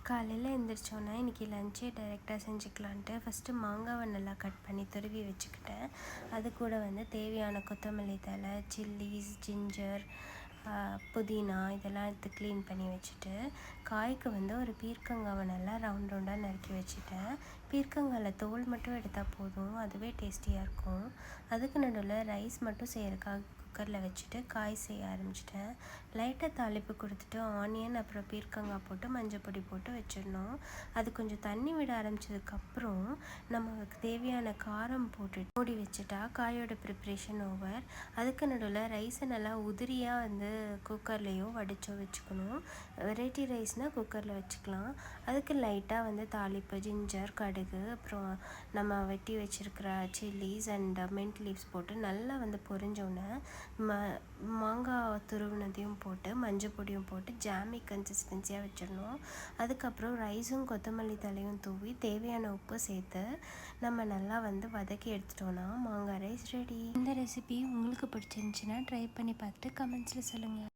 காலையில் எழுந்திரிச்சோன்னா இன்றைக்கி லஞ்சே டைரெக்டாக செஞ்சுக்கலான்ட்டு ஃபஸ்ட்டு மாங்காவை நல்லா கட் பண்ணி துருவி வச்சுக்கிட்டேன். அது கூட தேவையான கொத்தமல்லி தழை, சில்லிஸ், ஜிஞ்சர், புதினா இதெல்லாம் எடுத்து க்ளீன் பண்ணி வச்சுட்டு, காய்க்கு ஒரு பீர்க்கங்காவை நல்லா ரவுண்ட் ரவுண்டாக நறுக்கி வச்சுட்டேன். பீர்க்கங்காயில் தோல் மட்டும் எடுத்தால் போதும், அதுவே டேஸ்டியாக இருக்கும். அதுக்கு நடுவில் ரைஸ் மட்டும் செய்கிறதுக்காக குக்கரில் வச்சுட்டு காய் செய்ய ஆரம்பிச்சிட்டேன். லைட்டாக தாளிப்பு கொடுத்துட்டு ஆனியன் அப்புறம் பீர்க்கங்காய் போட்டு மஞ்சள் பொடி போட்டு வச்சிடணும். அது கொஞ்சம் தண்ணி விட ஆரம்பித்ததுக்கப்புறம் நமக்கு தேவையான காரம் போட்டு மூடி வச்சுட்டா காயோட ப்ரிப்ரேஷன் ஓவர். அதுக்கு நடுவில் ரைஸை நல்லா உதிரியாக குக்கர்லேயோ வடிச்சோ வச்சுக்கணும். வெரைட்டி ரைஸ்னால் குக்கரில் வச்சுக்கலாம். அதுக்கு லைட்டாக தாளிப்பு ஜிஞ்சர், கடுகு, அப்புறம் நம்ம வெட்டி வச்சுருக்கிற சில்லிஸ் அண்ட் மின்ட் லீவ்ஸ் போட்டு நல்லா பொரிஞ்சோன்னே மாங்காய் துருவினதையும் போட்டு மஞ்சள் பொடியும் போட்டு ஜாமி கன்சிஸ்டன்சியாக வச்சிடணும். அதுக்கப்புறம் ரைஸும் கொத்தமல்லி தலையும் தூவி தேவையான உப்பு சேர்த்து நம்ம நல்லா வதக்கி எடுத்துட்டோன்னா மாங்காய் ரைஸ் ரெடி. இந்த ரெசிபி உங்களுக்கு பிடிச்சிருந்துச்சின்னா ட்ரை பண்ணி பார்த்துட்டு கமெண்ட்ஸில் சொல்லுங்கள்.